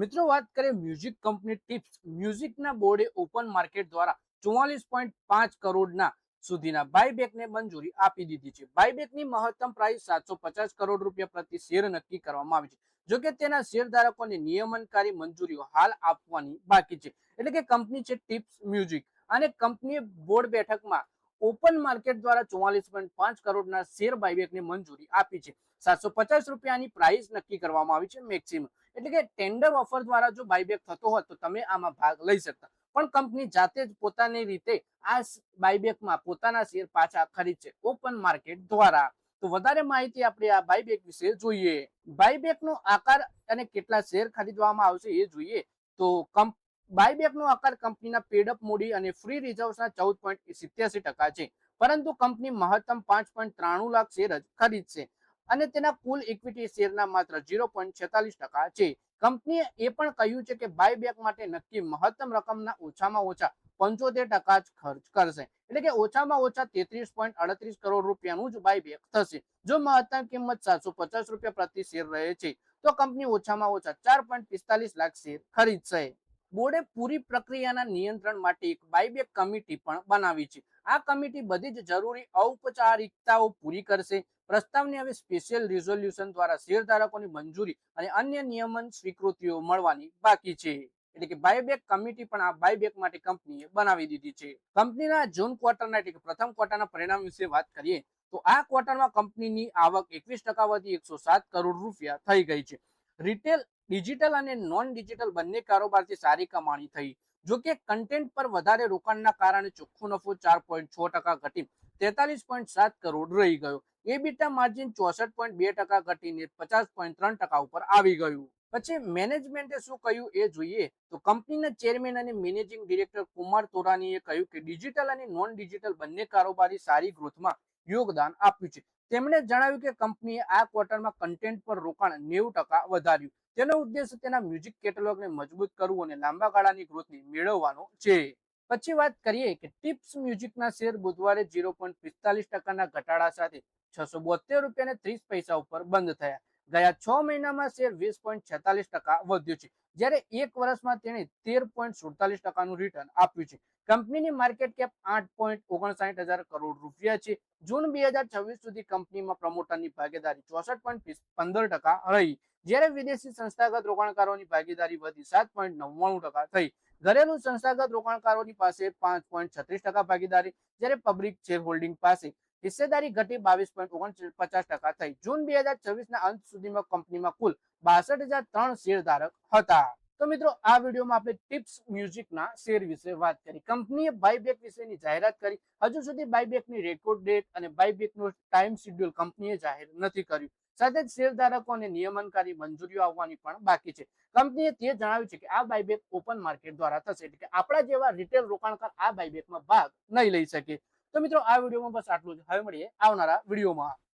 મિત્રો વાત કરીએ મ્યુઝિક કંપની ટિપ્સ મ્યુઝિકના બોર્ડે ઓપન માર્કેટ દ્વારા 44.5 કરોડના સુધીના બાયબેકને મંજૂરી આપી દીધી છે. બાયબેકની મહત્તમ પ્રાઇસ 750 કરોડ રૂપિયા પ્રતિ શેર નક્કી કરવામાં આવી છે. જોકે તેના શેરધારકોને નિયમનકારી મંજૂરીઓ હાલ આપવાની બાકી છે. એટલે કે કંપની છે ટિપ્સ મ્યુઝિક અને કંપનીએ બોર્ડ બેઠકમાં ઓપન માર્કેટ દ્વારા 44.5 કરોડના શેર બાયબેકને મંજૂરી આપી છે. 750 રૂપિયાની પ્રાઇસ નક્કી કરવામાં આવી છે મેક્સિમમ. એટલે કે ટેન્ડર ઓફર દ્વારા જો બાયબેક થતો હોત તો તમે આમાં ભાગ લઈ શકતા, પણ કંપની જાતે જ પોતાની રીતે આ બાયબેકમાં પોતાના શેર પાછા ખરીદશે ઓપન માર્કેટ દ્વારા. તો વધારે માહિતી આપણે આ બાયબેક વિશે જોઈએ. બાયબેકનો આકાર અને કેટલા શેર ખરીદવામાં આવશે એ જોઈએ તો બાયબેકનો આકાર કંપનીના પેડઅપ મૂડી અને ફ્રી રિઝર્વ્સના 14.87% છે, પરંતુ કંપની મહત્તમ 5.93 લાખ શેર જ ખરીદશે અને તેના કુલ ઇક્વિટી શેરના માત્ર 0.46% છે. કંપનીએ એ પણ કહ્યું છે કે બાયબેક માટે નક્કી મહત્તમ રકમના ઓછામાં ઓછા 75% જ ખર્ચ કરશે. એટલે કે ઓછામાં ઓછા 33.38 કરોડ રૂપિયાનું જ બાયબેક થશે. જો મહત્તમ કિંમત 750 રૂપિયા પ્રતિ શેર રહે છે તો કંપની ઓછામાં ઓછા 4.45 લાખ શેર ખરીદશે. બોર્ડે પૂરી પ્રક્રિયાના નિયંત્રણ માટે એક બાયબેક કમિટી પણ બનાવી છે. આ કમિટી બધી જ જરૂરી ઔપચારિકતાઓ પૂરી કરશે. પ્રસ્તાવને હવે સ્પેશિયલ રિઝોલ્યુશન દ્વારા શેરધારકોની મંજૂરી અને અન્ય નિયમન સ્વીકૃતિઓ મળવાની બાકી છે. એટલે કે બાયબેક કમિટી પણ આ બાયબેક માટે કંપનીએ બનાવી દીધી છે. કંપનીના જૂન ક્વાર્ટરના એટલે કે પ્રથમ ક્વાર્ટરના પરિણામ વિશે વાત કરીએ તો આ ક્વાર્ટરમાં કંપનીની આવક 21% વધી 107 કરોડ રૂપિયા થઈ ગઈ છે. રિટેલ, ડિજિટલ અને નોન ડિજિટલ બંને કારોબારથી સારી કમાણી થઈ. જોકે કન્ટેન્ટ પર વધારે રોકાણના કારણે ચોખ્ખો નફો 4.6% ઘટી 43.7 કરોડ રહી ગયો. એબીટા માર્જિન 64.2% ઘટીને 50.3% ઉપર આવી ગયું. પછી મેનેજમેન્ટે શું કહ્યું એ જોઈએ તો કંપનીના ચેરમેન અને મેનેજિંગ ડિરેક્ટર કુમાર તોરાનીએ કહ્યું કે ડિજિટલ અને નોન ડિજિટલ બંને કારોબારી સારી ગ્રોથમાં યોગદાન આપ્યું છે. તેમણે જણાવ્યું કે કંપનીએ આ ક્વાર્ટરમાં કન્ટેન્ટ પર રોકાણ 90% વધાર્યું. તેનો ઉદ્દેશ તેના મ્યુઝિક કેટલોગને મજબૂત કરવું અને લાંબા ગાળાની ગ્રોથને મેળવવાનો છે. પછી વાત કરીએ કે ટિપ્સ મ્યુઝિકના શેર બુધવારે 0.45%ના ઘટાડા સાથે 672 રૂપિયા 30 પૈસા ઉપર બંધ થયા. ગયા 6 મહિનામાં શેર 20.46% વધ્યો છે, જ્યારે એક વર્ષમાં તેણે 13.47%નું રિટર્ન આપ્યું છે. કંપનીની માર્કેટ કેપ 8.59 હજાર કરોડ રૂપિયા છે. જૂન 2026 સુધી કંપનીમાં પ્રમોટરની ભાગીદારી 64.15% રહી, જ્યારે વિદેશી સંસ્થાગત રોકાણકારોની ભાગીદારી વધી 7.99% થઈ. ઘરેલું સંસ્થાગત રોકાણકારોની પાસે 5.36% ભાગીદારી, જ્યારે પબ્લિક શેર હોલ્ડિંગ પાસે હિસ્સેદારી ઘટી 22.49% થઈ. જૂન 2026ના અંત સુધીમાં કંપનીમાં કુલ 62,003 શેરધારક હતા. તો મિત્રો આ વિડીયોમાં આપણે ટિપ્સ મ્યુઝિકના શેર વિશે વાત કરી. કંપનીએ બાયબેક વિશેની જાહેરાત કરી. હજુ સુધી બાયબેકની રેકોર્ડ ડેટ અને બાયબેકનો ટાઈમ શેડ્યુલ કંપનીએ જાહેર નથી કર્યું. સાથે જ શેરધારકો અને નિયમનકારી મંજૂરીઓ આવવાની પણ બાકી છે. કંપનીએ તે જણાવ્યું છે કે આ બાયબેક ઓપન માર્કેટ દ્વારા થશે, એટલે કે આપણા જેવા રિટેલ રોકાણકાર આ બાયબેકમાં ભાગ નહીં લઈ શકે. તો મિત્રો આ વિડીયોમાં બસ આટલું જ. હવે મળીએ આવનારા વિડીયોમાં.